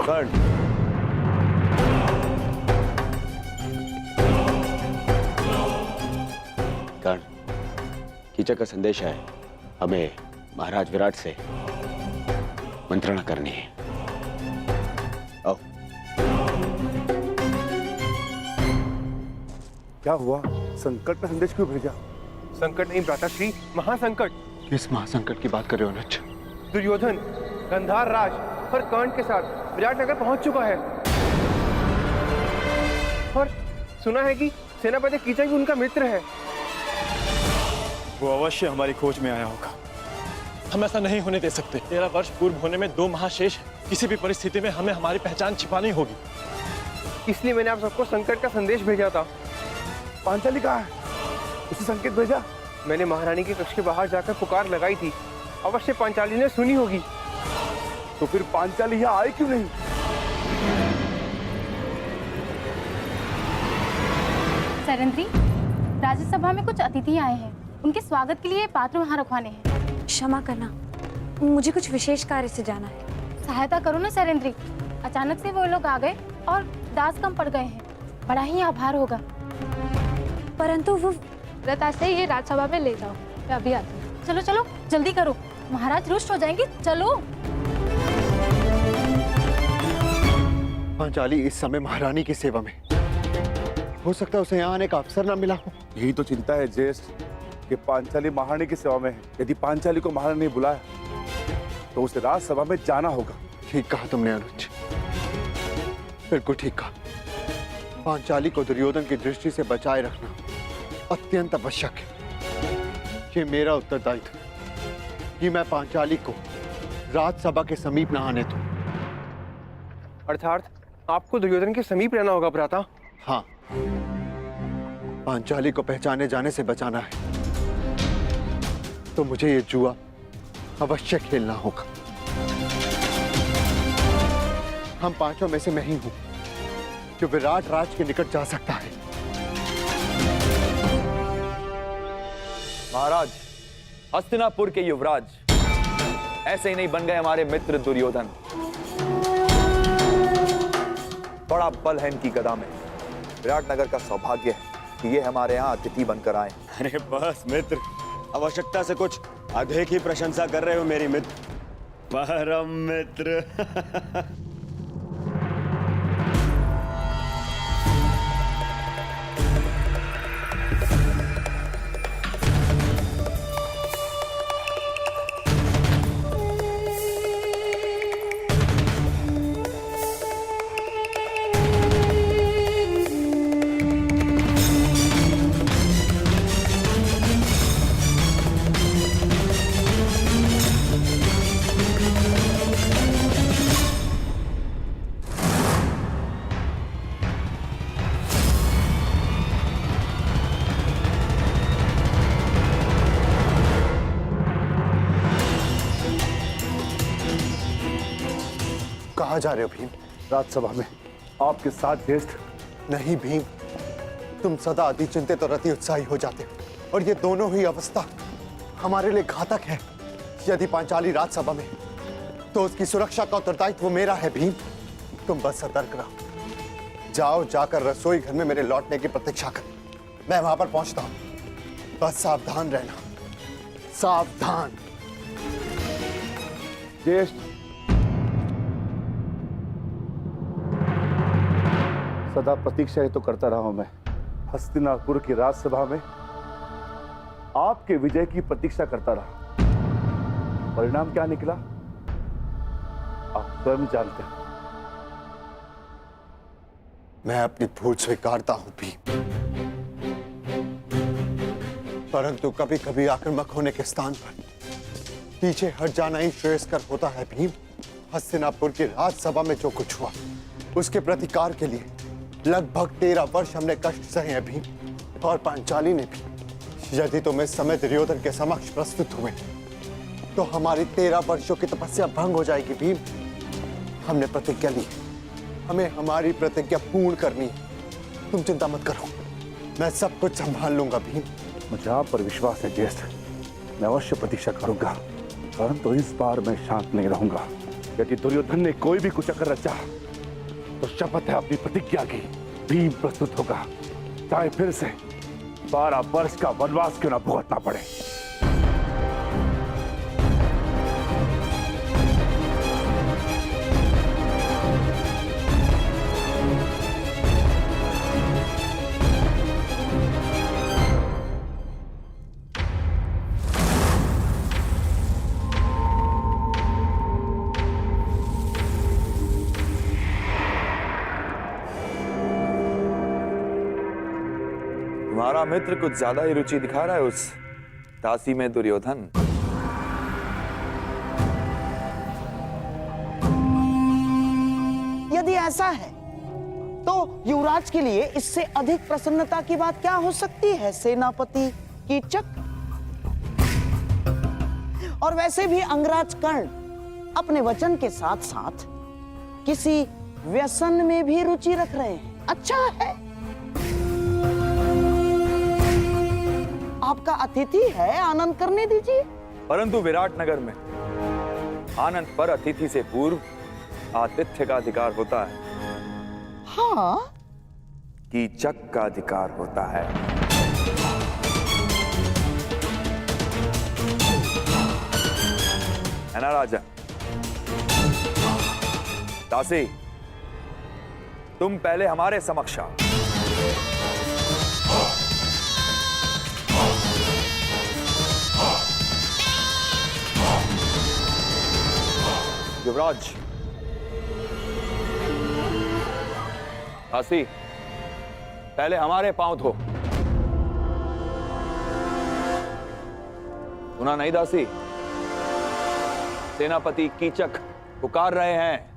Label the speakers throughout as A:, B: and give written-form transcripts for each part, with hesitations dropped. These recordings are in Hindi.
A: कर्ण, कर्ण, कीचक का संदेश है, हमें महाराज विराट से मंत्रणा करनी है। आओ।
B: क्या हुआ? संकट का संदेश क्यों भेजा?
C: संकट नहीं भ्राताश्री, महासंकट।
A: किस महासंकट की बात कर रहे हो अनुज?
C: दुर्योधन गंधार राज और कर्ण के साथ विराटनगर पहुंच चुका है और सुना है कि सेनापति कीचक भी उनका मित्र है।
B: वो अवश्य हमारी खोज में आया होगा।
D: हम ऐसा नहीं होने दे सकते। 13 वर्ष पूर्व होने में 2 महाशेष है। किसी भी परिस्थिति में हमें हमारी पहचान छिपानी होगी।
C: इसलिए मैंने आप सबको संकट का संदेश भेजा था।
B: पांचाली कहाँ है? उसे संकेत भेजा?
C: मैंने महारानी के कक्ष के बाहर जाकर पुकार लगाई थी, अवश्य पांचाली ने सुनी होगी।
B: तो फिर पांचाली यहाँ आई क्यों नहीं?
E: सरेंद्री, राज्यसभा में कुछ अतिथि आए हैं, उनके स्वागत के लिए पात्र वहाँ रखवाने हैं।
F: क्षमा करना, मुझे कुछ विशेष कार्य से जाना है।
E: सहायता करो ना सरेंद्री, अचानक से वो लोग आ गए और दास कम पड़ गए हैं, बड़ा ही आभार होगा।
F: परंतु वो
E: व्रता से ये राज्यसभा में ले जाओ, मैं अभी आती हूँ। चलो चलो जल्दी करो, महाराज रुष्ट हो जाएंगे। चलो।
A: पांचाली इस समय महारानी की सेवा में, हो सकता है उसे यहाँ आने का अवसर ना मिला हो।
B: यही तो चिंता है ज्येष्ठ कि पांचाली महारानी की सेवा में है। यदि पांचाली को महारानी ने बुलाया तो उसे राज्यसभा में जाना होगा।
A: ठीक कहा तुमने अनुज, बिल्कुल ठीक कहा। पांचाली को दुर्योधन की दृष्टि से बचाए रखना अत्यंत आवश्यक है। ये मेरा उत्तरदायित्व है कि मैं पांचाली को राज्यसभा के समीप न आने दूं।
C: अर्थात आपको दुर्योधन के समीप रहना होगा भ्राता।
A: हाँ, पांचाली को पहचाने जाने से बचाना है तो मुझे ये जुआ अवश्य खेलना होगा। हम पांचों में से मैं ही हूं जो विराट राज के निकट जा सकता है।
G: महाराज, हस्तिनापुर के युवराज ऐसे ही नहीं बन गए हमारे मित्र दुर्योधन। बड़ा बल है इनकी गदा में। विराटनगर का सौभाग्य है कि ये हमारे यहाँ अतिथि बनकर आए।
H: अरे बस मित्र, आवश्यकता से कुछ अधिक ही प्रशंसा कर रहे हो मेरी मित्र, परम मित्र।
A: कहाँ जा रहे हो भीम?
B: राज्यसभा में आपके साथ ज्येष्ठ।
A: नहीं भीम, तुम सदा अति चिंतित और अति उत्साही हो जाते हो और ये दोनों ही अवस्था हमारे लिए घातक है। यदि पांचाली राज्यसभा में तो उसकी सुरक्षा का उत्तरदायित्व मेरा है भीम। तुम बस सतर्क रहो, जाओ जाकर रसोई घर में मेरे लौटने की प्रतीक्षा कर। मैं वहां पर पहुंचता हूं, बस सावधान रहना, सावधान।
B: ज्येष्ठ, सदा प्रतीक्षा ही तो करता रहा हूं मैं। हस्तिनापुर की राज्यसभा में आपके विजय की प्रतीक्षा करता रहा। परिणाम क्या निकला आप स्वयं जानते हैं।
A: मैं अपनी भूल स्वीकारता हूं भी, परंतु कभी कभी आक्रामक होने के स्थान पर पीछे हट जाना ही श्रेयस्कर होता है भीम। हस्तिनापुर की राज्यसभा में जो कुछ हुआ उसके प्रतिकार के लिए लगभग 13 वर्ष हमने कष्ट सहे हैं भीम, और पांचाली ने भी। यदि तुम इस समय दुर्योधन के समक्ष प्रस्तुत हुए तो हमारी 13 वर्षों की तपस्या भंग हो जाएगी भीम। हमने प्रतिज्ञा ली, हमें हमारी प्रतिज्ञा पूर्ण करनी है। तुम चिंता मत करो, मैं सब कुछ संभाल लूंगा भीम।
B: मुझे आप पर विश्वास है ज्येष्ठ, मैं अवश्य प्रतीक्षा करूंगा, परंतु इस बार मैं शांत नहीं रहूंगा। यदि दुर्योधन ने कोई भी कुचक्र रचा तो शपथ है अपनी प्रतिज्ञा की, भीम प्रस्तुत होगा, चाहे फिर से 12 वर्ष का वनवास क्यों ना भुगतना पड़े।
G: तुम्हारा मित्र कुछ ज्यादा ही रुचि दिखा रहा है उस दासी में, दुर्योधन।
I: यदि ऐसा है तो युवराज के लिए इससे अधिक प्रसन्नता की बात क्या हो सकती है सेनापति कीचक। और वैसे भी अंगराज कर्ण अपने वचन के साथ साथ किसी व्यसन में भी रुचि रख रहे हैं। अच्छा है, आपका अतिथि है, आनंद करने दीजिए।
G: परंतु विराट नगर में आनंद पर अतिथि से पूर्व आतिथ्य का अधिकार होता है।
I: हाँ,
G: कीचक का अधिकार होता है। है ना राजा? दासी, तुम पहले हमारे समक्ष आओ। युवराज, दासी, पहले हमारे पांव धो। सुना नहीं दासी? सेनापति कीचक पुकार रहे हैं।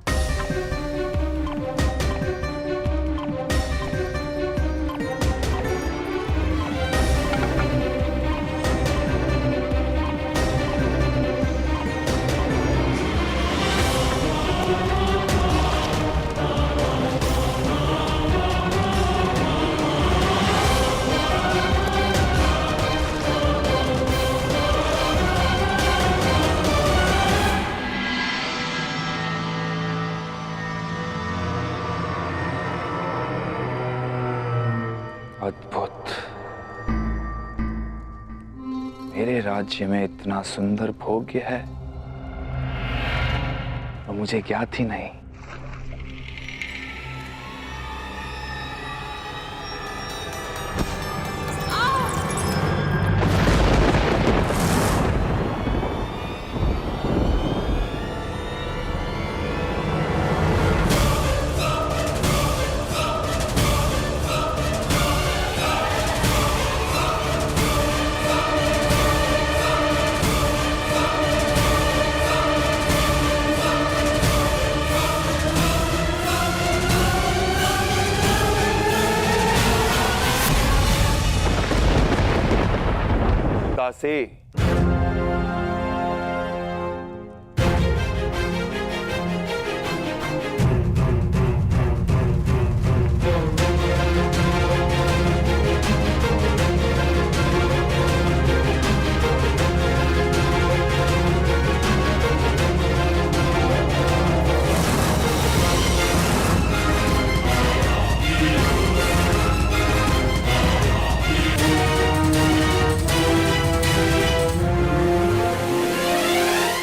J: अद्भुत। मेरे राज्य में इतना सुंदर भोग्य है और मुझे ज्ञात ही नहीं।
G: से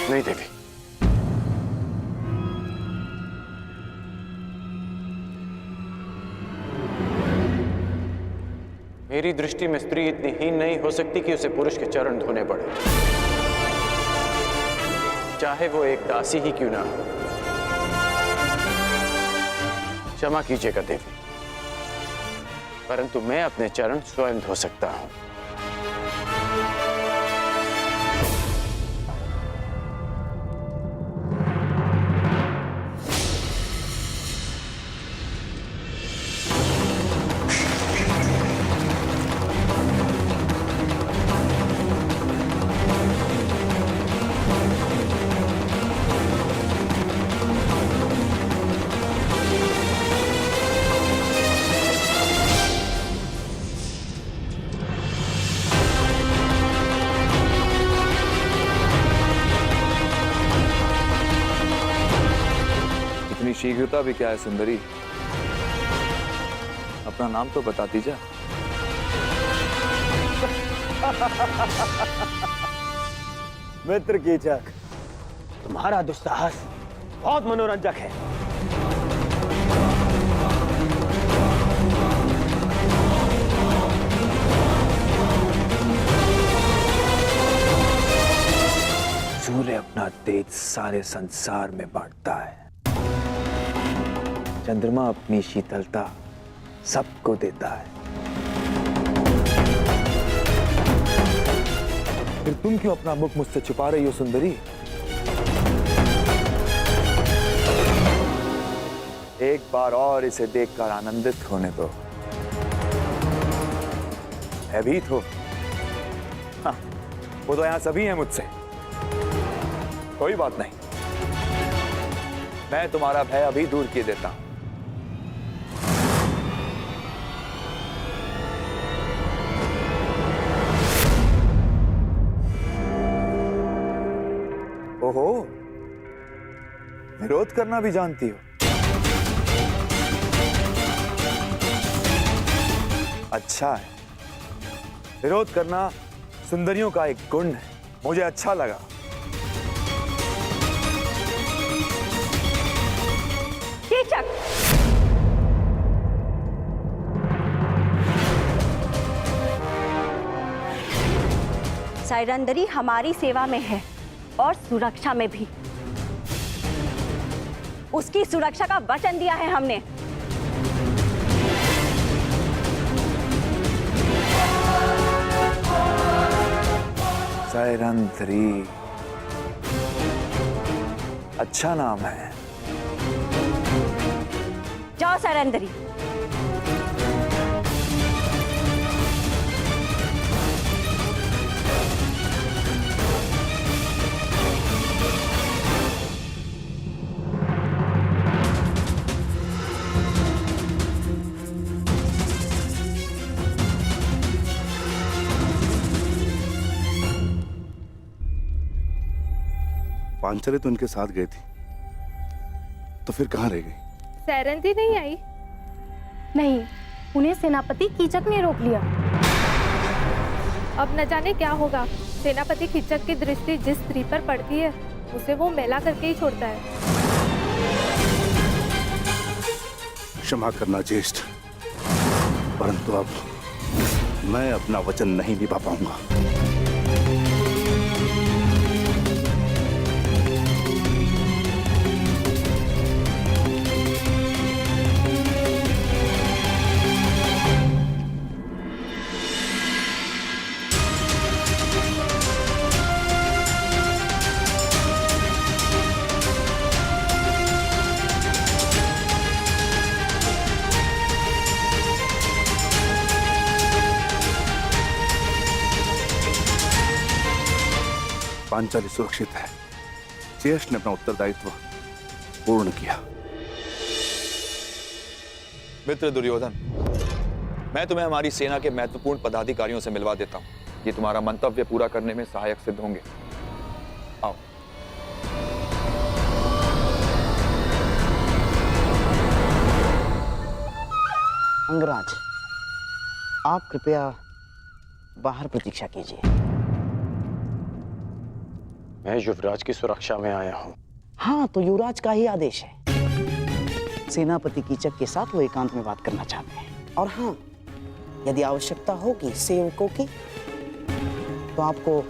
D: नहीं देवी, मेरी दृष्टि में स्त्री इतनी हीन नहीं हो सकती कि उसे पुरुष के चरण धोने पड़े, चाहे वो एक दासी ही क्यों ना हो। क्षमा कीजिएगा देवी, परंतु मैं अपने चरण स्वयं धो सकता हूं।
G: वीरता भी क्या है सुंदरी, अपना नाम तो बता दीजिए।
H: मित्र कीचक, तुम्हारा दुस्साहस बहुत मनोरंजक है।
J: सूर्य अपना तेज सारे संसार में बांटता है, चंद्रमा अपनी शीतलता सबको देता है।
G: फिर तुम क्यों अपना मुख मुझसे छुपा रही हो सुंदरी? एक बार और इसे देखकर आनंदित होने दो। भयभीत हो? हाँ, वो तो यहां सभी हैं मुझसे। कोई बात नहीं, मैं तुम्हारा भय अभी दूर किए देता हूं। ओहो, विरोध करना भी जानती हो? अच्छा है, विरोध करना सुंदरियों का एक गुण है, मुझे अच्छा लगा।
F: कीचक, सैरंदरी हमारी सेवा में है और सुरक्षा में भी। उसकी सुरक्षा का वचन दिया है हमने।
G: सैरंधरी, अच्छा नाम है।
F: जाओ सैरंदरी।
B: पांचाली तो इनके साथ गई थी, तो फिर कहाँ रह गई?
E: सैरंधी नहीं आई? नहीं, उन्हें सेनापति कीचक ने रोक लिया। अब न जाने क्या होगा। सेनापति कीचक की दृष्टि जिस स्त्री पर पड़ती है उसे वो मैला करके ही छोड़ता है।
B: क्षमा करना ज्येष्ठ, परंतु अब मैं अपना वचन नहीं निभा पाऊंगा। पांचाली सुरक्षित है। ज्येष्ठ ने अपना उत्तरदायित्व पूर्ण किया।
G: मित्र दुर्योधन, मैं तुम्हें हमारी सेना के महत्वपूर्ण पदाधिकारियों से मिलवा देता हूं। ये तुम्हारा मंतव्य पूरा करने में सहायक सिद्ध होंगे। आओ।
I: अंगराज, आप कृपया बाहर प्रतीक्षा कीजिए।
D: मैं युवराज की सुरक्षा में आया हूँ।
I: हाँ, तो युवराज का ही आदेश है। सेनापति कीचक के साथ वो एकांत में बात करना चाहते हैं। और हाँ, यदि आवश्यकता होगी सेवकों की, तो आपको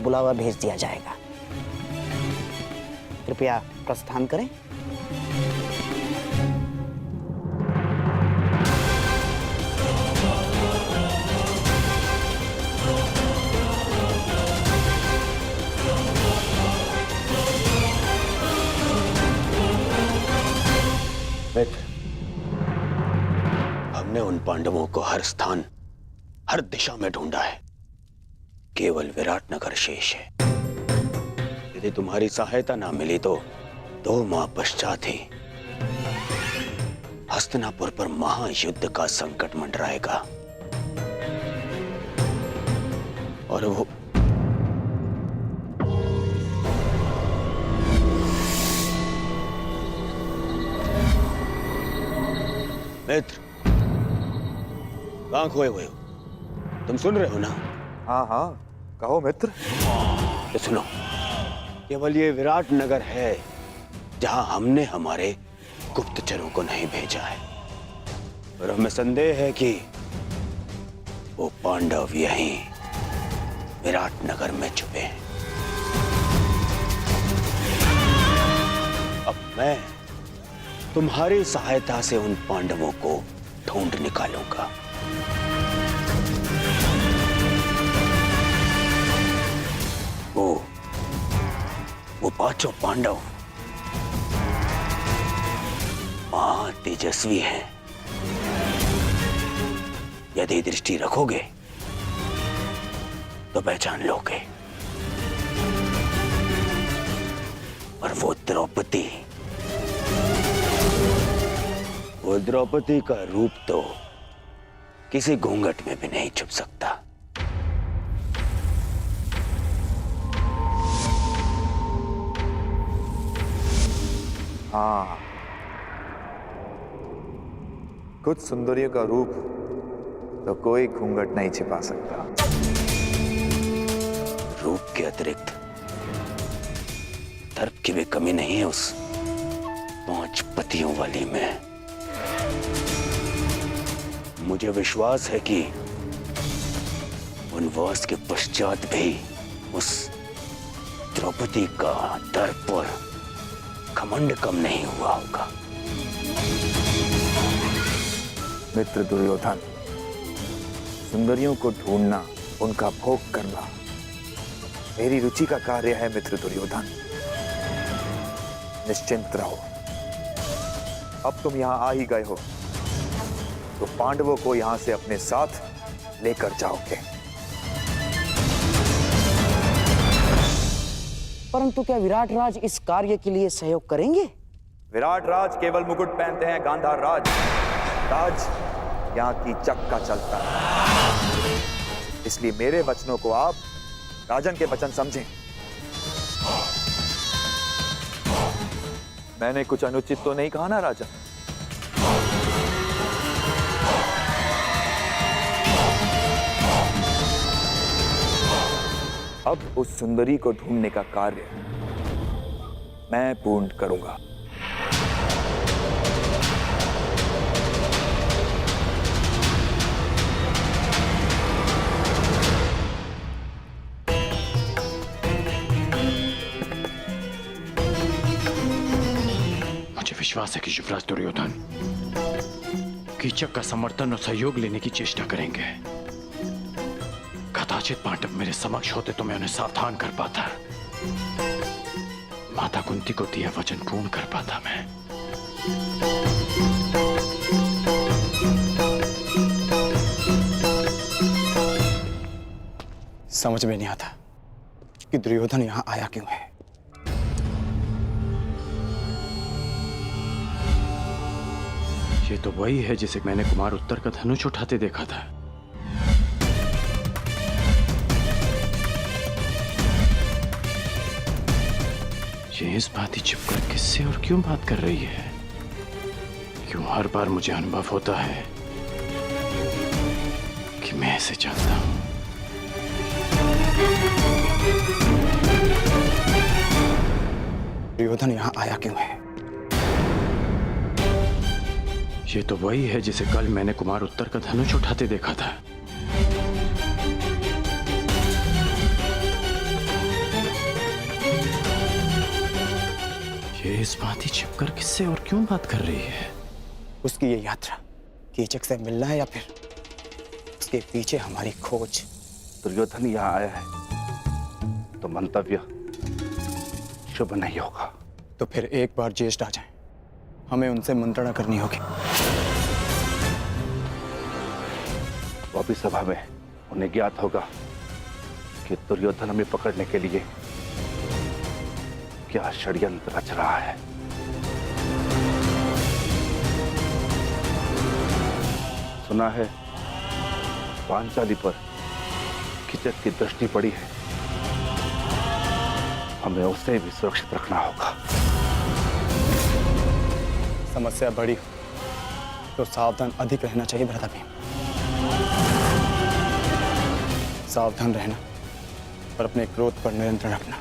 I: बुलावा भेज दिया जाएगा। कृपया प्रस्थान करें।
H: मित्र, हमने उन पांडवों को हर स्थान, हर दिशा में ढूंढा है। केवल विराटनगर शेष है। यदि तुम्हारी सहायता ना मिली तो 2 माह पश्चात ही हस्तिनापुर पर महायुद्ध का संकट मंडराएगा। और वो मित्र, कहाँ खोए हुए हो? तुम सुन रहे हो ना?
G: हाँ हाँ, कहो मित्र।
H: तो सुनो, केवल ये विराट नगर है जहां हमने हमारे गुप्तचरों को नहीं भेजा है, और हमें संदेह है कि वो पांडव यहीं विराट नगर में छुपे हैं। अब मैं तुम्हारी सहायता से उन पांडवों को ढूंढ निकालूंगा। वो पांचों पांडव महा तेजस्वी हैं। यदि दृष्टि रखोगे तो पहचान लोगे। और वो द्रौपदी का रूप तो किसी घूंघट में भी नहीं छुप सकता।
G: हाँ, कुछ सुंदरियों का रूप तो कोई घूंघट नहीं छिपा सकता।
H: रूप के अतिरिक्त दर्प की भी कमी नहीं है उस 5 पतियों वाली में। मुझे विश्वास है कि वनवास के पश्चात भी उस द्रौपदी का दर्प और घमंड कम नहीं हुआ होगा।
G: मित्र दुर्योधन, सुंदरियों को ढूंढना, उनका भोग करना मेरी रुचि का कार्य है। मित्र दुर्योधन, निश्चिंत रहो। अब तुम यहां आ ही गए हो तो पांडवों को यहां से अपने साथ लेकर जाओगे।
I: परंतु क्या विराट राज इस कार्य के लिए सहयोग करेंगे?
G: विराट राज केवल मुकुट पहनते हैं, गांधार राज यहाँ की चक्का चलता है। इसलिए मेरे वचनों को आप राजन के वचन समझें। मैंने कुछ अनुचित तो नहीं कहा ना राजन? अब उस सुंदरी को ढूंढने का कार्य मैं पूर्ण करूंगा।
J: मुझे विश्वास है कि युवराज दुर्योधन कीचक का समर्थन और सहयोग लेने की चेष्टा करेंगे। कदाचित पांडव मेरे समक्ष होते तो मैं उन्हें सावधान कर पाता, माता कुंती को दिया वचन पूर्ण कर पाता मैं।
K: समझ में नहीं आता कि दुर्योधन यहां आया क्यों है।
J: ये तो वही है जिसे मैंने कुमार उत्तर का धनुष उठाते देखा था। ये इस बात ही छिपकर किससे और क्यों बात कर रही है? क्यों हर बार मुझे अनुभव होता है कि मैं इसे जानता हूं।
K: दुर्योधन यहां आया क्यों है?
J: ये तो वही है जिसे कल मैंने कुमार उत्तर का धनुष उठाते देखा था। ये इस बात ही छिपकर किससे और क्यों बात कर रही है?
K: उसकी ये यात्रा कीचक से मिलना है या फिर उसके पीछे हमारी खोज?
B: दुर्योधन यहाँ आया है तो मंतव्य शुभ नहीं होगा।
K: तो फिर एक बार ज्येष्ठ आ जाएं, हमें उनसे मंत्रणा करनी होगी।
B: वो भी सभा में उन्हें ज्ञात होगा कि दुर्योधन हमें पकड़ने के लिए क्या षड्यंत्र रच रहा है। सुना है पांचाली पर कीचक की दृष्टि पड़ी है, हमें उसे भी सुरक्षित रखना होगा।
K: समस्या बड़ी तो सावधान अधिक रहना चाहिए भ्राता भीम। सावधान रहना और अपने क्रोध पर नियंत्रण रखना।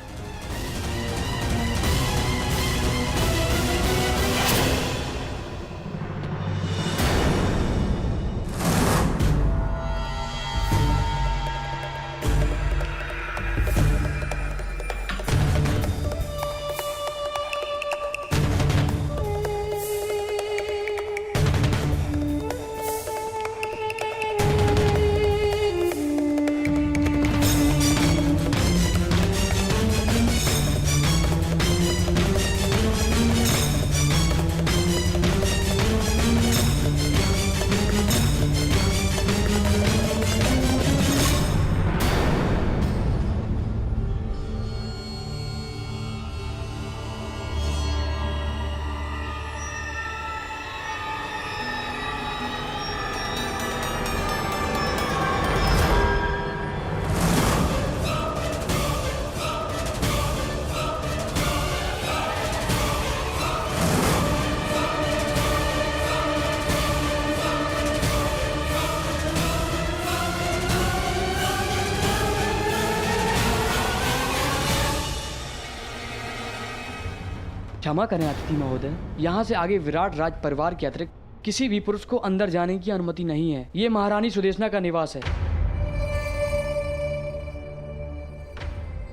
L: क्षमा करें अतिथि महोदय, यहाँ से आगे विराट राज परिवार के अतिरिक्त किसी भी पुरुष को अंदर जाने की अनुमति नहीं है। ये महारानी सुदेशना का निवास है।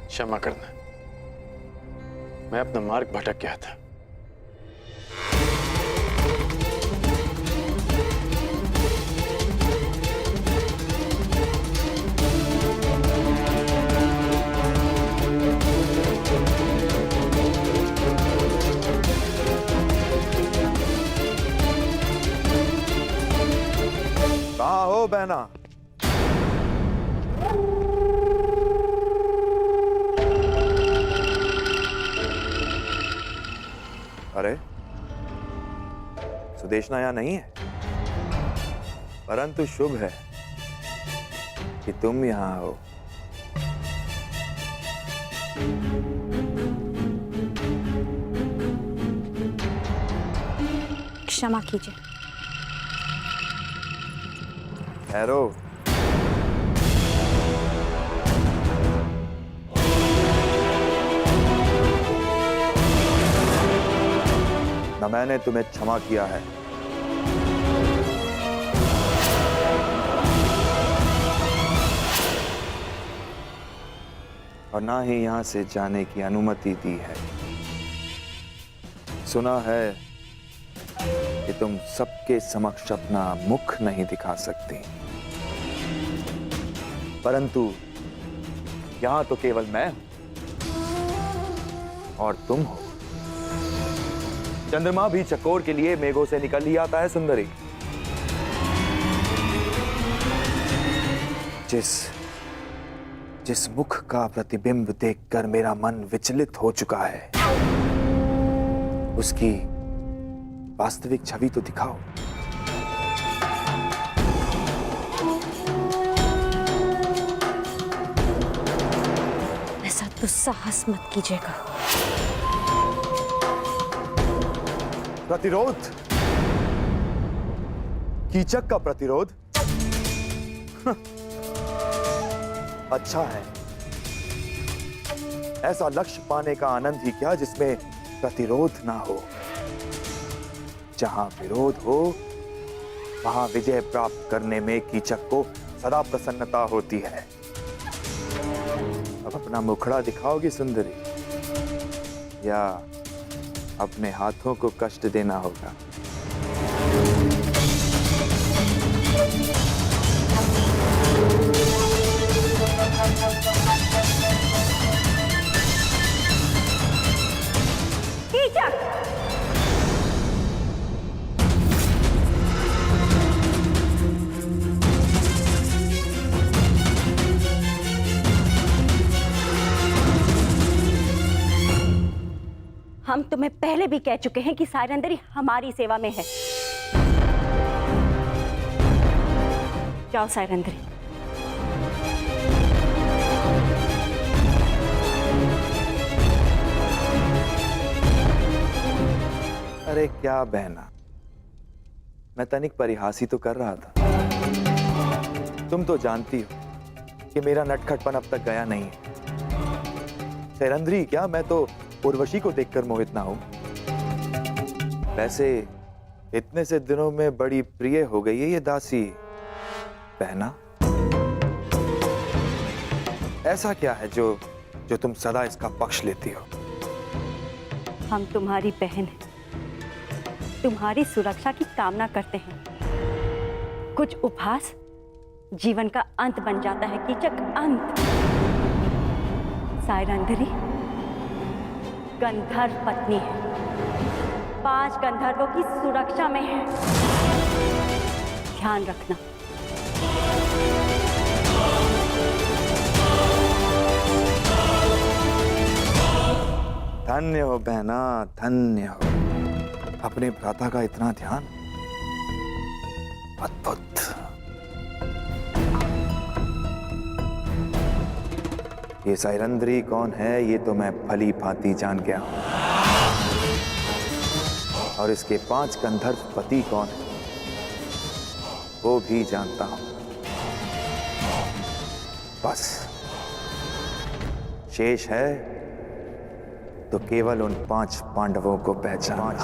J: क्षमा करना, मैं अपना मार्ग भटक गया था।
G: कहाँ हो बहना? अरे सुदेशना यहां नहीं है, परंतु शुभ है कि तुम यहां हो।
F: क्षमा कीजिए।
G: ठहरो। न मैंने तुम्हें क्षमा किया है, और ना ही यहां से जाने की अनुमति दी है। सुना है कि तुम सबके समक्ष अपना मुख नहीं दिखा सकती, परंतु यहां तो केवल मैं और तुम हो। चंद्रमा भी चकोर के लिए मेघों से निकल ही आता है सुंदरी। जिस मुख का प्रतिबिंब देखकर मेरा मन विचलित हो चुका है, उसकी वास्तविक छवि तो दिखाओ।
F: ऐसा दुस्साहस मत कीजिएगा।
G: प्रतिरोध? कीचक का प्रतिरोध? अच्छा है, ऐसा लक्ष्य पाने का आनंद ही क्या जिसमें प्रतिरोध ना हो। जहां विरोध हो वहां विजय प्राप्त करने में कीचक को सदा प्रसन्नता होती है। अब अपना मुखड़ा दिखाओगी सुंदरी, या अपने हाथों को कष्ट देना होगा?
F: हम तुम्हें पहले भी कह चुके हैं कि सायरंदरी हमारी सेवा में है। जाओ सायरंदरी।
G: अरे क्या बहना, मैं तनिक परिहास ही तो कर रहा था। तुम तो जानती हो कि मेरा नटखटपन अब तक गया नहीं है। सैरंध्री क्या, मैं तो उर्वशी को देखकर मोहित ना हूं। वैसे इतने से दिनों में बड़ी प्रिय हो गई है ये दासी बहना। ऐसा क्या है जो तुम सदा इसका पक्ष लेती हो?
F: हम तुम्हारी बहन हैं, तुम्हारी सुरक्षा की कामना करते हैं। कुछ उपहास जीवन का अंत बन जाता है कीचक, अंत। सायरंधरी गंधर्व पत्नी है, 5 गंधर्वों की सुरक्षा में है, ध्यान रखना।
G: धन्य हो बहना, धन्य हो। अपने भ्राता का इतना ध्यान, अद्भुत। ये सायरंध्री कौन है ये तो मैं भली भांति जान गया हूं, और इसके 5 गंधर्व पति कौन है वो भी जानता हूं। बस शेष है तो केवल उन 5 पांडवों को पहचान।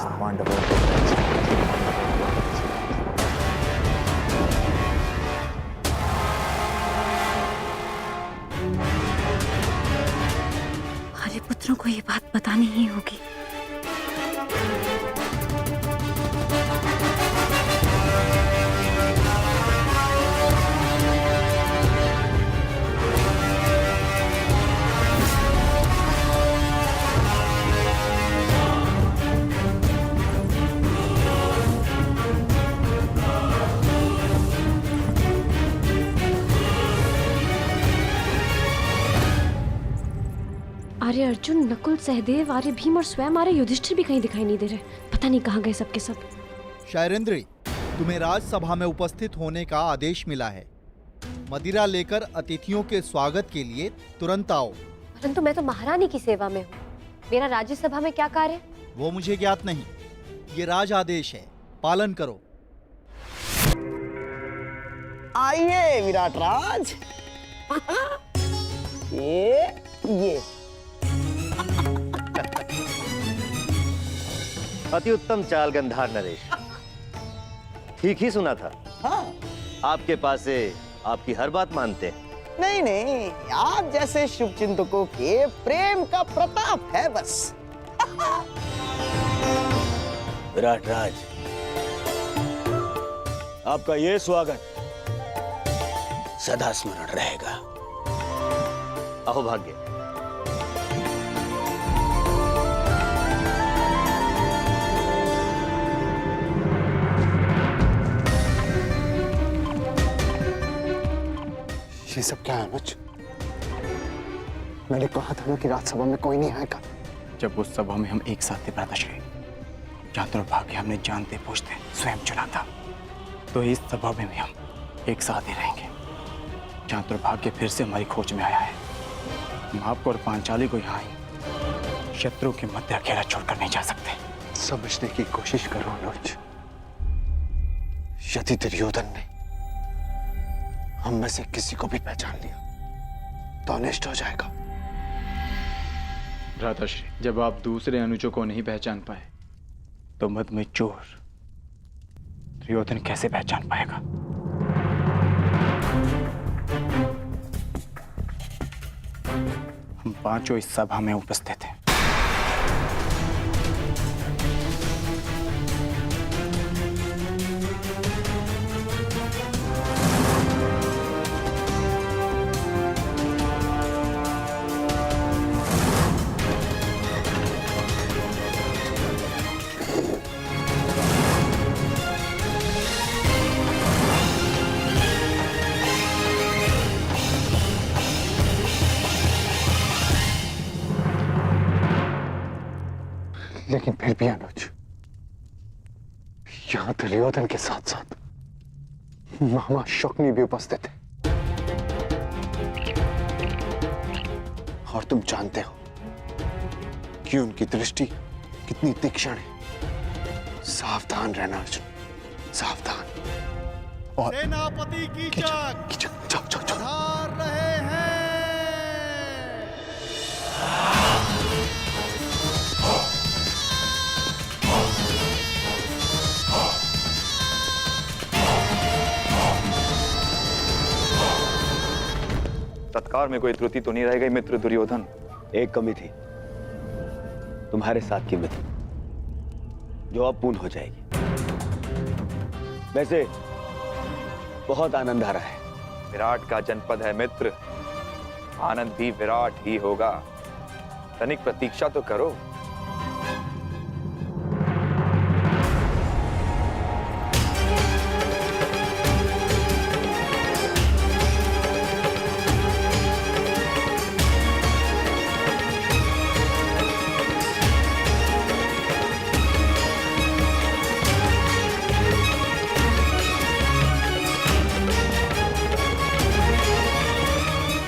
F: हमारे पुत्रों को ये बात बतानी ही होगी।
M: आर्य अर्जुन, नकुल, सहदेव, आर्य भीम और स्वयं आर्य युधिष्ठिर भी कहीं दिखाई नहीं दे रहे। पता नहीं कहाँ गए सबके सब।
N: शायरेंद्री, तुम्हें राजसभा में उपस्थित होने का आदेश मिला है। मदिरा लेकर अतिथियों के स्वागत के लिए तुरंत आओ।
M: परंतु मैं तो महारानी की सेवा में हूँ, मेरा राज्यसभा में क्या कार्य?
N: वो मुझे ज्ञात नहीं, ये राज आदेश है, पालन करो।
I: आइए विराट राज। ये
O: अति उत्तम चाल गंधार नरेश, ठीक ही सुना था।
I: हाँ,
O: आपके पास से आपकी हर बात मानते हैं।
I: नहीं नहीं, आप जैसे शुभ चिंतकों के प्रेम का प्रताप है बस।
H: विराट राज, आपका ये स्वागत सदा स्मरण रहेगा।
O: अहोभाग्य।
A: ये सब क्या है अनुज? मैंने कहा था ना कि राजसभा में कोई नहीं आएगा।
K: जब उस सभा में हम एक साथ थे भ्राताश्री, चातुर्भाग्य हमने जानते पूछते स्वयं चुना था, तो इस सभा में भी हम एक साथ ही रहेंगे। चातुर्भाग्य फिर से हमारी खोज में आया है। हम आपको और पांचाली को यहाँ शत्रु के मध्य अकेला छोड़कर नहीं जा सकते।
A: समझने की कोशिश करो अनुज। यदि दुर्योधन ने हम में से किसी को भी पहचान लिया तो अनिष्ट हो जाएगा।
J: भ्राताश्री, जब आप दूसरे अनुजों को नहीं पहचान पाए
K: तो मद में चोर दुर्योधन कैसे पहचान पाएगा? हम पांचों इस सभा में उपस्थित हैं।
A: लेकिन फिर भी अनुज, यहां दुर्योधन के साथ साथ मामा शकुनी भी उपस्थित है, और तुम जानते हो कि उनकी दृष्टि कितनी तीक्ष्ण है। सावधान रहना अर्जुन,
H: सावधान। और
N: सेनापति कीचक
H: जाओ जाओ जाओ।
N: पधार रहे हैं।
G: सत्कार में कोई त्रुटि तो नहीं रह गई मित्र दुर्योधन?
H: एक कमी थी, तुम्हारे साथ की मित्र, जो अब पूर्ण हो जाएगी। वैसे बहुत आनंद आ रहा है।
G: विराट का जनपद है मित्र, आनंद भी विराट ही होगा। तनिक प्रतीक्षा तो करो।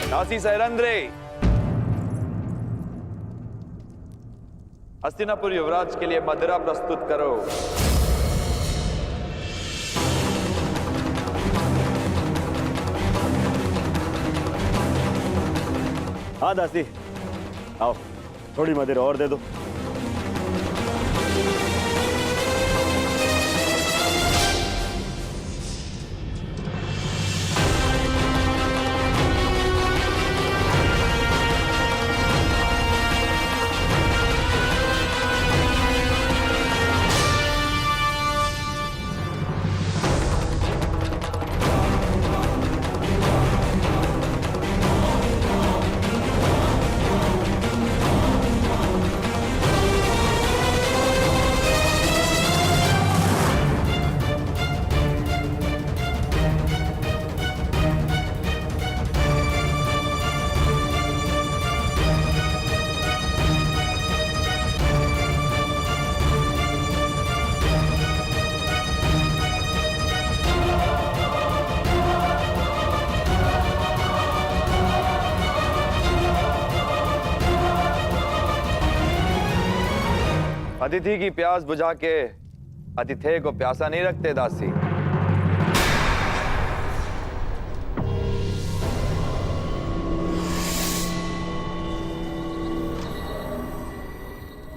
G: दासी सैरंद्रे, हस्तिनापुर युवराज के लिए मदिरा प्रस्तुत करो।
B: हाँ दासी, आओ थोड़ी मदिरा और दे दो।
G: अतिथि की प्यास बुझा के अतिथेय को प्यासा नहीं रखते दासी।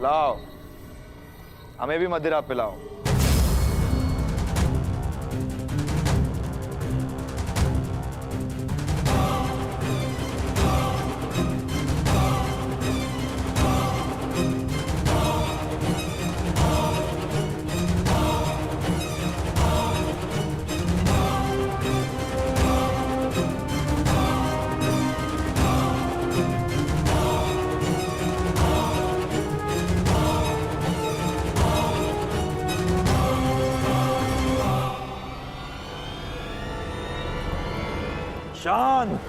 G: लाओ, हमें भी मदिरा पिलाओ। शांत।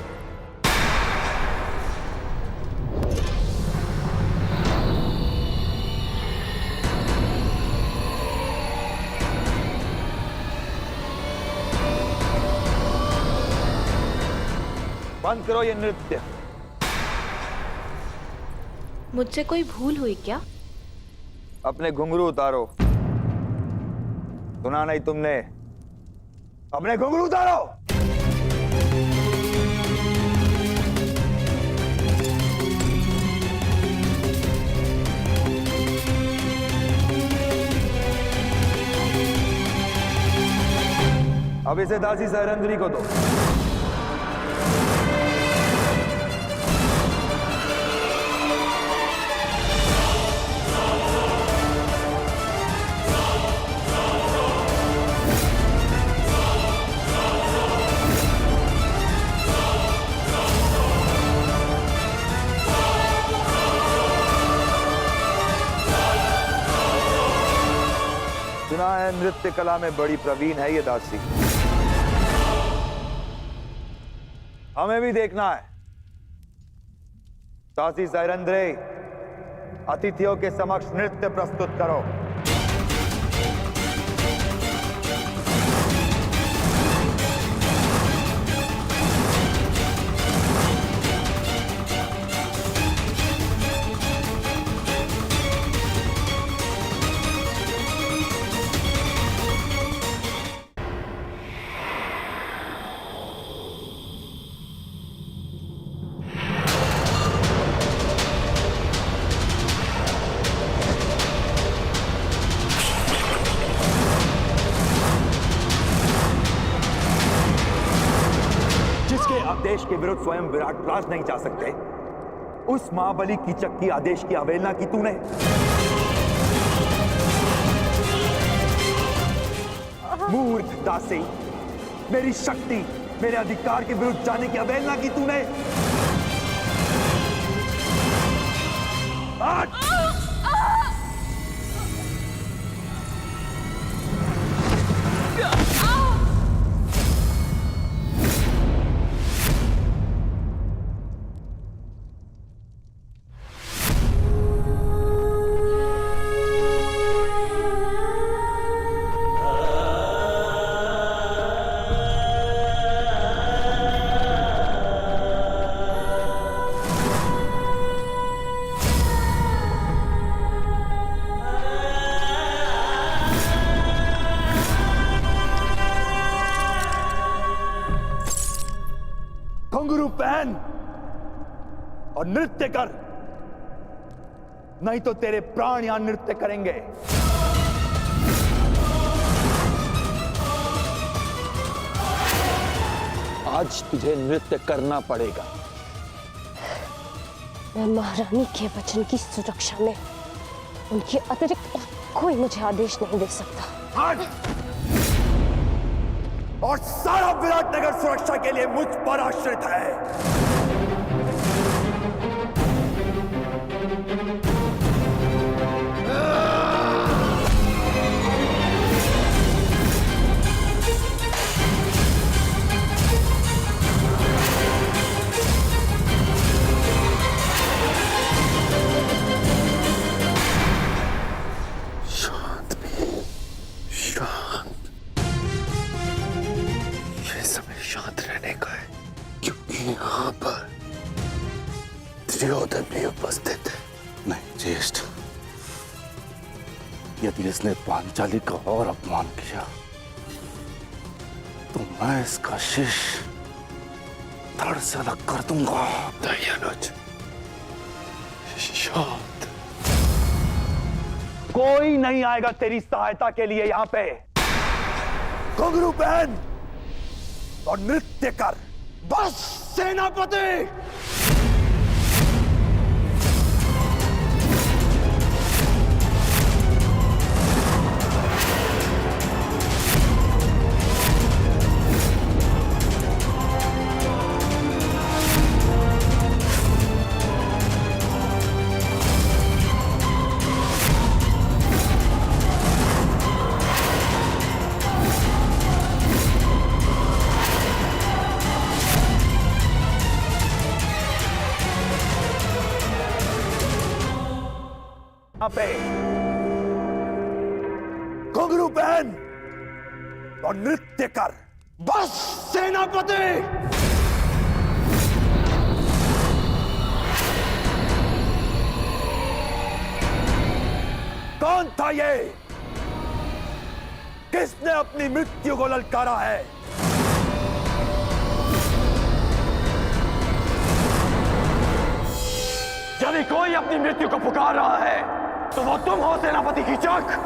G: बंद करो ये नृत्य।
M: मुझसे कोई भूल हुई क्या?
G: अपने घुंघरू उतारो। सुना नहीं तुमने? अपने घुंघरू उतारो। अब इसे दासी सैरंद्री को दो। सुना है नृत्य कला में बड़ी प्रवीण है ये दासी। हमें भी देखना है। दासी सैरंद्रे, अतिथियों के समक्ष नृत्य प्रस्तुत करो। आदेश के विरुद्ध स्वयं विराट राज नहीं जा सकते, उस महाबली कीचक की आदेश की अवहेलना की तूने। मूर्ख दासी, मेरी शक्ति, मेरे अधिकार के विरुद्ध जाने की अवहेलना की तूने। घुंघरू पहन और नृत्य कर, नहीं तो तेरे प्राण यहां नृत्य करेंगे।
H: आज तुझे नृत्य करना पड़ेगा।
M: मैं महारानी के वचन की सुरक्षा में उनके अतिरिक्त कोई मुझे आदेश नहीं दे सकता।
G: और सारा विराटनगर सुरक्षा के लिए मुझ पर आश्रित है।
H: यहाँ पर दुर्योधन भी उपस्थित है।
B: नहीं ज्येष्ठ, यदि इसने पांचाली का और अपमान किया तो मैं इसका शीश धड़ से अलग कर दूंगा।
H: दयानुज, शांत।
G: कोई नहीं आएगा तेरी सहायता के लिए यहाँ पे। घुंघरू पहन और नृत्य कर। बस सेनापति। पे घुंघरू पहन और नृत्य कर। बस सेनापति। कौन था ये? किसने अपनी मृत्यु को ललकारा है?
J: यदि कोई अपनी मृत्यु को पुकार रहा है तो वो तुम हो सेनापति कीचक।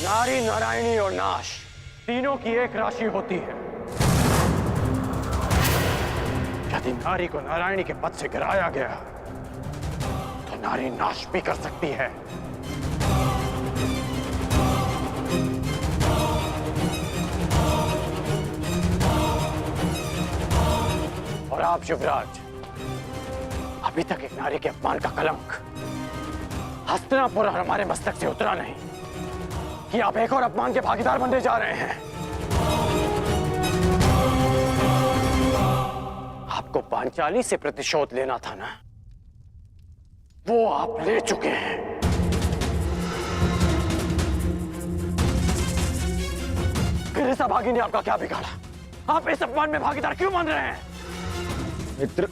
J: नारी, नारायणी और नाश तीनों की एक राशि होती है। यदि नारी को नारायणी के पद से गिराया गया तो नारी नाश भी कर सकती है। और आप युवराज, अभी तक एक नारी के अपमान का कलंक हस्तिनापुर और हमारे मस्तक से उतरा नहीं कि आप एक और अपमान के भागीदार बनने जा रहे हैं। आपको पांचाली से प्रतिशोध लेना था ना, वो आप ले चुके हैं। फिर इस अभागी ने आपका क्या बिगाड़ा? आप इस अपमान में भागीदार क्यों मान रहे हैं?
H: मित्र,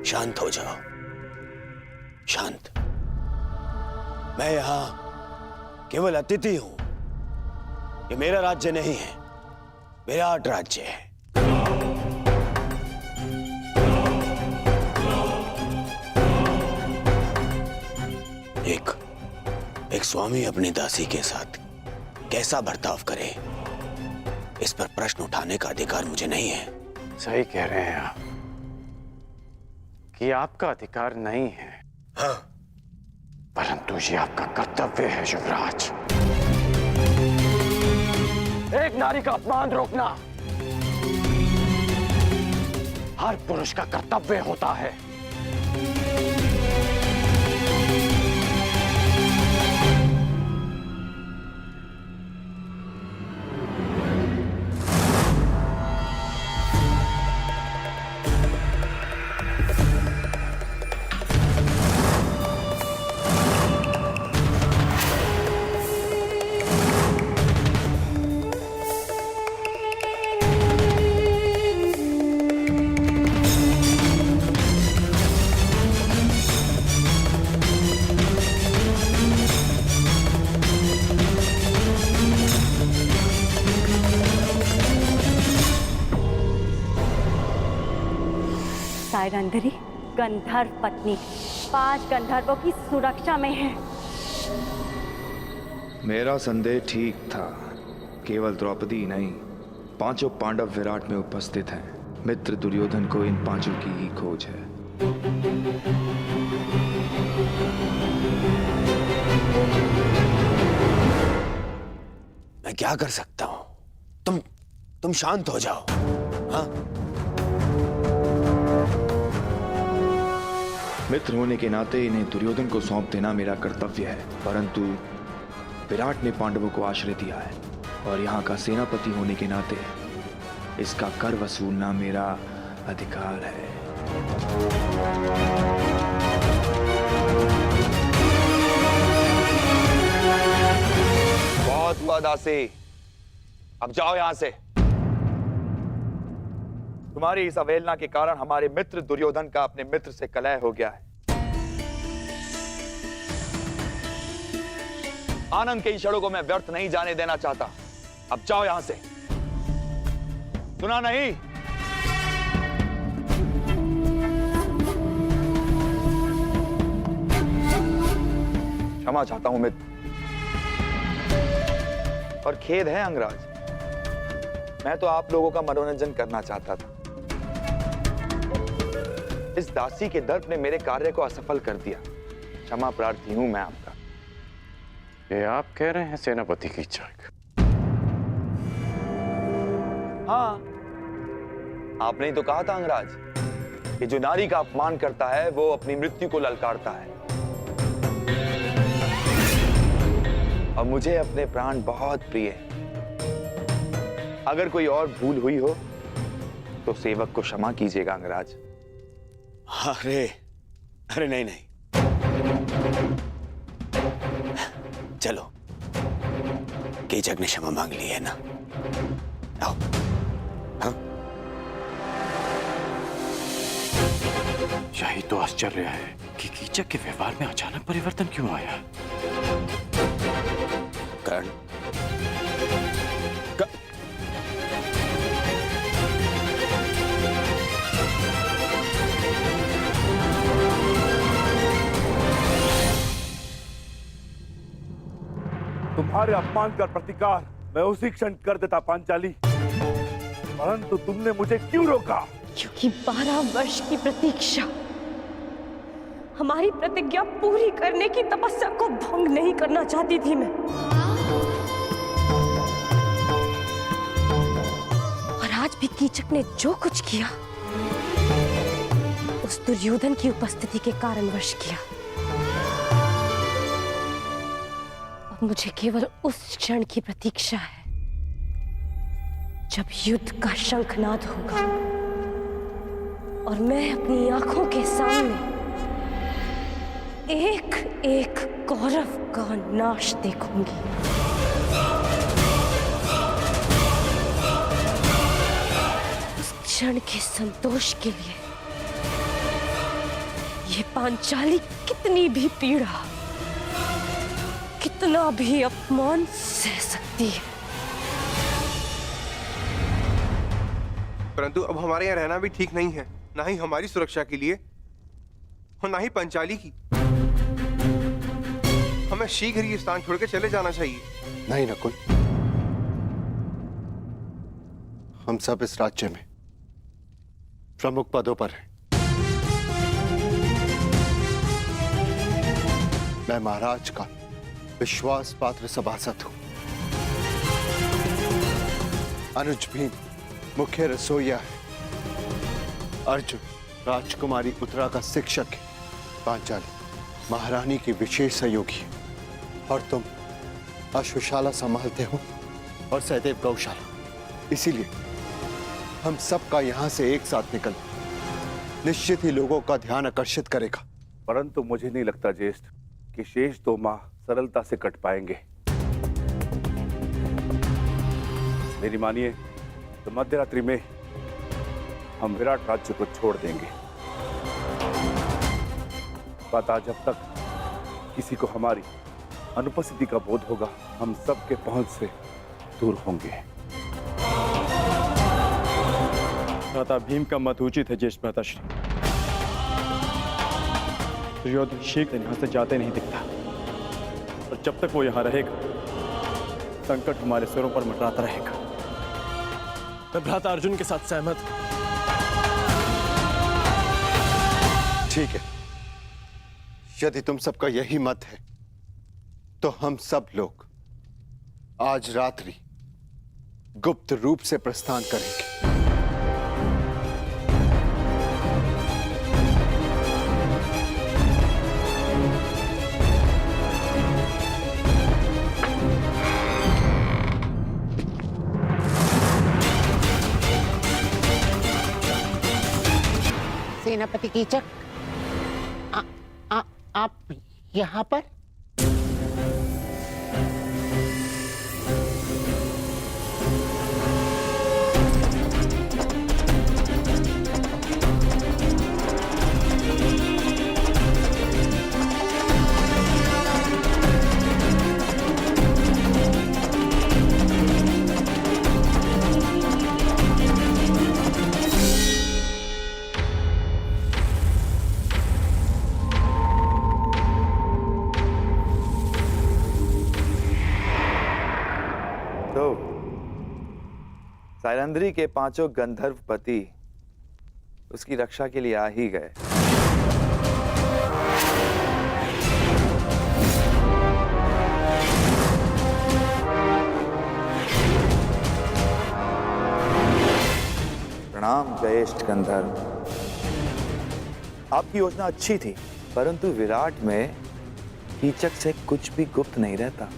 H: शांत हो जाओ, शांत। मैं यहां केवल अतिथि हूं। ये मेरा राज्य नहीं है, विराट राज्य है। एक स्वामी अपनी दासी के साथ कैसा बर्ताव करे, इस पर प्रश्न उठाने का अधिकार मुझे नहीं है।
J: सही कह रहे हैं आप कि आपका अधिकार नहीं है।
H: हाँ,
J: परंतु ये आपका कर्तव्य है युवराज। एक नारी का अपमान रोकना हर पुरुष का कर्तव्य होता है।
F: सायरंध्री गंधर्व पत्नी 5 गंधर्वों की सुरक्षा में है।
P: मेरा संदेह ठीक था। केवल द्रौपदी नहीं, 5 पांडव विराट में उपस्थित हैं। मित्र दुर्योधन को इन 5 की ही खोज है।
H: मैं क्या कर सकता हूं? तुम शांत हो जाओ। हाँ,
P: मित्र होने के नाते इन्हें दुर्योधन को सौंप देना मेरा कर्तव्य है, परंतु विराट ने पांडवों को आश्रय दिया है और यहाँ का सेनापति होने के नाते इसका कर वसूलना मेरा अधिकार है।
G: बहुत हुआ दासी, अब जाओ यहां से। तुम्हारी इस अवहेलना के कारण हमारे मित्र दुर्योधन का अपने मित्र से कलह हो गया है। आनंद के क्षणों को मैं व्यर्थ नहीं जाने देना चाहता। अब जाओ यहां से। सुना नहीं? क्षमा चाहता हूं मित्र, और खेद है अंगराज, मैं तो आप लोगों का मनोरंजन करना चाहता था। इस दासी के दर्प ने मेरे कार्य को असफल कर दिया। क्षमा प्रार्थी हूं मैं आपका।
J: ये आप कह रहे हैं सेनापति की इच्छा?
G: हाँ, आपने ही तो कहा था अंगराज कि जो नारी का अपमान करता है वो अपनी मृत्यु को ललकारता है। और मुझे अपने प्राण बहुत प्रिय है। अगर कोई और भूल हुई हो तो सेवक को क्षमा कीजिएगा अंगराज।
H: अरे नहीं, चलो, कीचक ने क्षमा मांग ली है ना, आओ। हाँ?
J: यही तो आश्चर्य है कि कीचक के व्यवहार में अचानक परिवर्तन क्यों आया।
H: कर्ण,
B: तुम्हारे अपमान का प्रतिकार मैं उसी क्षण कर देता पांचाली, परंतु तुमने मुझे क्यों रोका?
M: क्योंकि 12 वर्ष की प्रतीक्षा, हमारी प्रतिज्ञा पूरी करने की तपस्या को भंग नहीं करना चाहती थी मैं। और आज भी कीचक ने जो कुछ किया उस दुर्योधन की उपस्थिति के कारणवश किया। अब मुझे केवल उस क्षण की प्रतीक्षा है जब युद्ध का शंखनाद होगा और मैं अपनी आंखों के सामने एक एक कौरव का नाश देखूंगी। उस क्षण के संतोष के लिए ये पांचाली कितनी भी पीड़ा, कितना भी अपमान सह सकती है।
C: परंतु अब हमारे यहाँ रहना भी ठीक नहीं है, ना ही हमारी सुरक्षा के लिए और ना ही पंचाली की। हमें शीघ्र ही स्थान छोड़ के चले जाना चाहिए।
A: नहीं नकुल, हम सब इस राज्य में प्रमुख पदों पर हैं। मैं महाराज का विश्वास पात्र सभासद हूं। अनुज भीम मुख्य रसोइया है। अर्जुन राजकुमारी उत्तरा का शिक्षक है। पांचाली महारानी की विशेष सहयोगी है। और तुम अश्वशाला संभालते हो और सहदेव गौशाला। इसीलिए हम सबका यहां से एक साथ निकलना निश्चित ही लोगों का ध्यान आकर्षित करेगा।
B: परंतु मुझे नहीं लगता ज्येष्ठ कि शेष 2 माह सरलता से कट पाएंगे। मेरी मानिए तो मध्यरात्रि में हम विराट राज्य को छोड़ देंगे। पता जब तक किसी को हमारी अनुपस्थिति का बोध होगा, हम सबके पहुंच से दूर होंगे।
K: भ्राता भीम का मत उचित है ज्येष्ठ भ्राताश्री। दुर्योधन शीघ्र यहाँ से जाते नहीं दिखता, और जब तक वो यहाँ रहेगा संकट हमारे सिरों पर मंडराता रहेगा।
D: मैं भ्राता अर्जुन के साथ सहमत हूं।
A: ठीक है, यदि तुम सबका यही मत है तो हम सब लोग आज रात्रि गुप्त रूप से प्रस्थान करेंगे।
I: सेनापति कीचक, आप यहाँ पर?
G: सायरंध्री के 5 गंधर्व पति उसकी रक्षा के लिए आ ही गए। प्रणाम ज्येष्ठ गंधर्व। आपकी योजना अच्छी थी, परंतु विराट में कीचक से कुछ भी गुप्त नहीं रहता।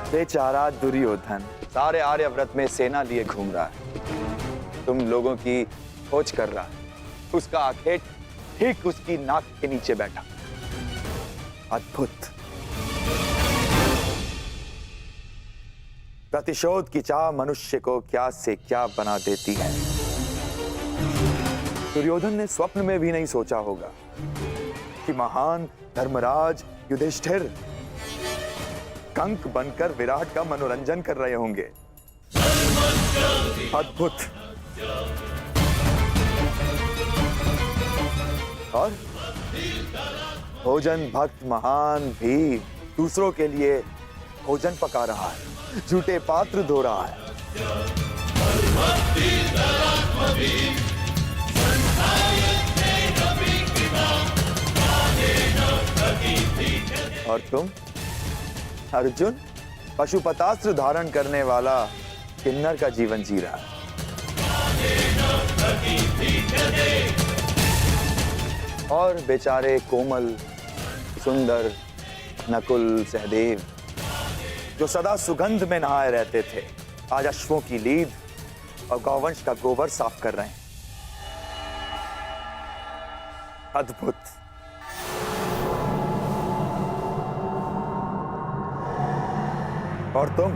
G: बेचारा दुर्योधन सारे आर्यव्रत में सेना लिए घूम रहा है, तुम लोगों की खोज कर रहा है। उसका आखेट ठीक उसकी नाक के नीचे बैठा। अद्भुत। प्रतिशोध की चाह मनुष्य को क्या से क्या बना देती है। दुर्योधन ने स्वप्न में भी नहीं सोचा होगा कि महान धर्मराज युधिष्ठिर कंक बनकर विराट का मनोरंजन कर रहे होंगे। अद्भुत। और भोजन भक्त महान भी दूसरों के लिए भोजन पका रहा है, झूठे पात्र धो रहा है। और तुम अर्जुन पशुपतास्त्र धारण करने वाला किन्नर का जीवन जी रहा है। और बेचारे कोमल सुंदर, नकुल, सहदेव जो सदा सुगंध में नहाए रहते थे, आज अश्वों की लीद और गौवंश का गोबर साफ कर रहे हैं। अद्भुत। और तुम?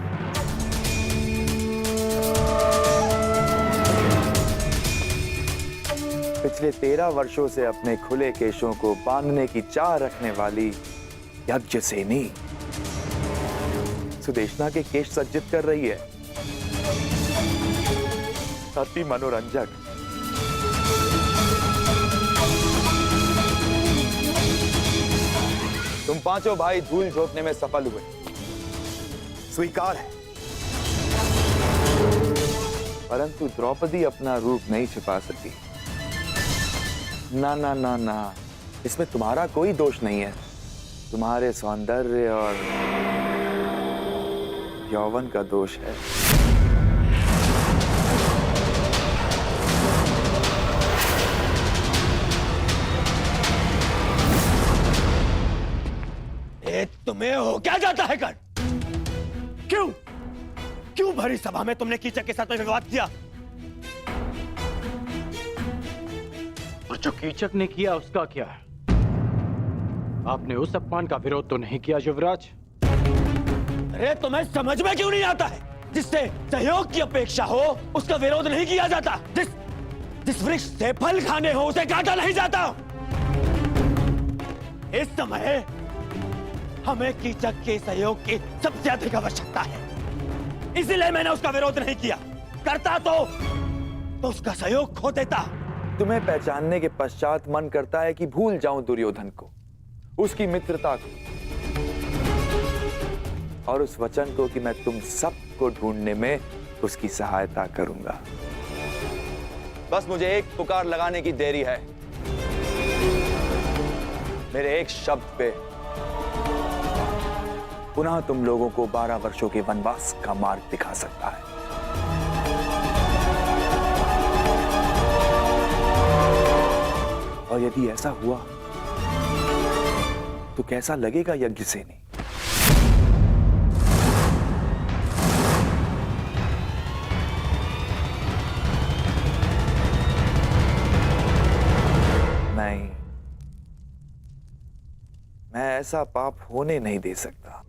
G: पिछले 13 वर्षों से अपने खुले केशों को बांधने की चाह रखने वाली यज्ञसेनी सुदेशना के केश सज्जित कर रही है। अति मनोरंजक। तुम पांचों भाई धूल झोंकने में सफल हुए, स्वीकार है। परंतु द्रौपदी अपना रूप नहीं छिपा सकी। ना ना ना ना, इसमें तुम्हारा कोई दोष नहीं है। तुम्हारे सौंदर्य और यौवन का दोष है।
H: तुम्हें हो क्या जाता है कर? क्यों भरी सभा में तुमने कीचक के साथ में विवाद किया?
L: और जो कीचक ने किया उसका क्या है? आपने उस अपमान का विरोध तो नहीं किया युवराज?
H: अरे तुम्हें समझ में क्यों नहीं आता है? जिससे सहयोग की अपेक्षा हो उसका विरोध नहीं किया जाता। जिस वृक्ष से फल खाने हो उसे काटा नहीं जाता। इस समय हमें कीचक के सहयोग की सबसे अधिक आवश्यकता है, इसलिए मैंने उसका विरोध नहीं किया। करता तो उसका सहयोग खो देता।
G: तुम्हें पहचानने के पश्चात मन करता है कि भूल जाऊं दुर्योधन को, उसकी मित्रता को और उस वचन को कि मैं तुम सबको ढूंढने में उसकी सहायता करूंगा। बस मुझे एक पुकार लगाने की देरी है। मेरे एक शब्द पे पुनः तुम लोगों को 12 वर्षों के वनवास का मार्ग दिखा सकता है। और यदि ऐसा हुआ तो कैसा लगेगा यज्ञसेनी? नहीं, मैं ऐसा पाप होने नहीं दे सकता।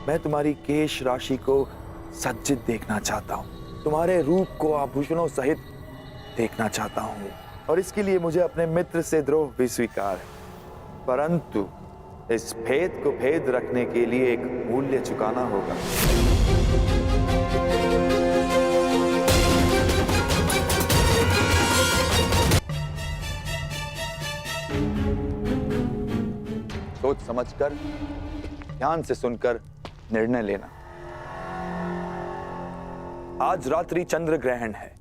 G: मैं तुम्हारी केश राशि को सज्जित देखना चाहता हूं, तुम्हारे रूप को आभूषणों सहित देखना चाहता हूं, और इसके लिए मुझे अपने मित्र से द्रोह भी स्वीकार है। परंतु इस भेद को भेद रखने के लिए एक मूल्य चुकाना होगा। सोच समझकर, ध्यान से सुनकर निर्णय लेना। आज रात्रि चंद्र ग्रहण है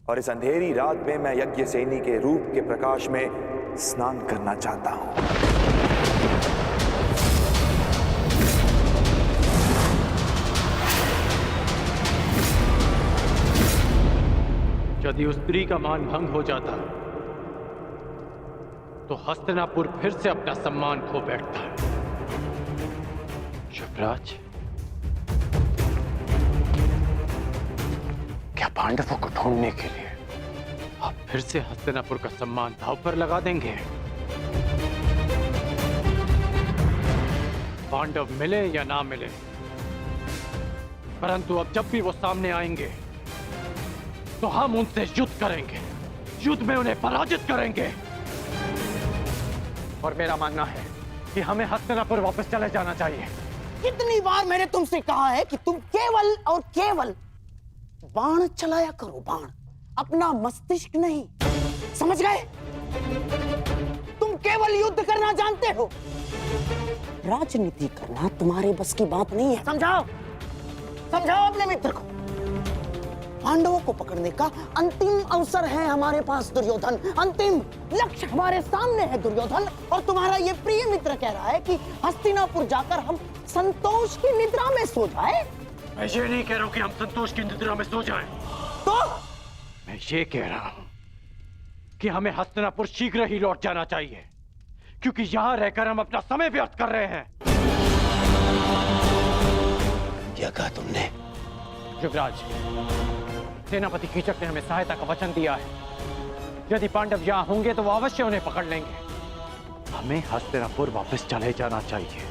G: और इस अंधेरी रात में मैं यज्ञसेनी के रूप के प्रकाश में स्नान करना चाहता हूं।
L: यदि उस स्त्री का मान भंग हो जाता तो हस्तिनापुर फिर से अपना सम्मान खो बैठता है। युवराज, क्या पांडवों को ढूंढने के लिए आप फिर से हस्तिनापुर का सम्मान दांव पर लगा देंगे? पांडव मिले या ना मिले, परंतु अब जब भी वो सामने आएंगे तो हम उनसे युद्ध करेंगे, युद्ध में उन्हें पराजित करेंगे। और मेरा मानना है कि हमें हस्तिनापुर वापस चले जाना चाहिए।
I: कितनी बार मैंने तुमसे कहा है कि तुम केवल और केवल बाण चलाया करो, बाण, अपना मस्तिष्क नहीं। समझ गए? तुम केवल युद्ध करना जानते हो, राजनीति करना तुम्हारे बस की बात नहीं है। समझाओ, समझाओ अपने मित्र को। पांडवों को पकड़ने का अंतिम अवसर है हमारे पास दुर्योधन, अंतिम लक्ष्य हमारे सामने है दुर्योधन। और तुम्हारा ये प्रिय मित्र कह रहा है कि हस्तिनापुर जाकर हम संतोष की निद्रा में सो जाए।
L: मैं ये नहीं कह रहा हूं कि हम संतोष की निद्रा में सो जाएं।
I: तो
L: मैं ये कह रहा हूं
J: कि हमें हस्तिनापुर शीघ्र ही लौट जाना चाहिए, क्योंकि यहां रहकर हम अपना समय व्यर्थ कर रहे हैं।
H: क्या कहा तुमने?
J: युवराज, सेनापति कीचक ने हमें सहायता का वचन दिया है। यदि पांडव यहाँ होंगे तो वो अवश्य उन्हें पकड़ लेंगे। हमें हस्तिनापुर वापस चले जाना चाहिए,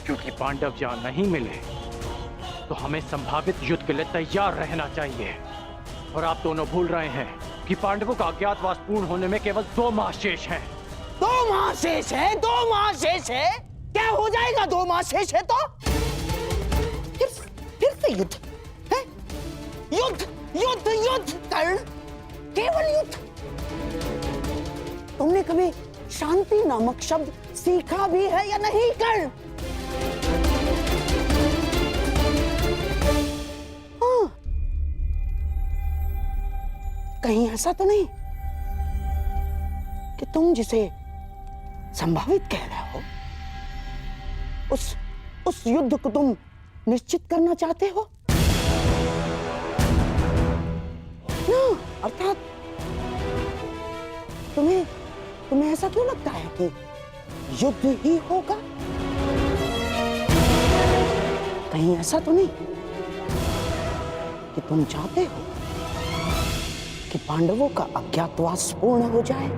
J: क्योंकि पांडव यहाँ नहीं मिले तो हमें संभावित युद्ध के लिए तैयार रहना चाहिए। और आप दोनों भूल रहे हैं कि पांडवों का अज्ञातवास पूर्ण होने में केवल 2 माह शेष हैं।
I: 2 माह शेष है? 2 माह शेष है? क्या हो जाएगा 2 माह शेष है तो? फिर से युद्ध है? युद्ध युद्ध युद्ध कर्ण, केवल युद्ध। तुमने कभी शांति नामक शब्द सीखा भी है या नहीं कर्ण? हाँ, कहीं ऐसा तो नहीं कि तुम जिसे संभावित कह रहे हो उस युद्ध को तुम निश्चित करना चाहते हो ना? अर्थात तुम्हें ऐसा क्यों लगता है कि युद्ध ही होगा? कहीं ऐसा तो नहीं कि तुम चाहते हो कि पांडवों का अज्ञातवास पूर्ण हो जाए?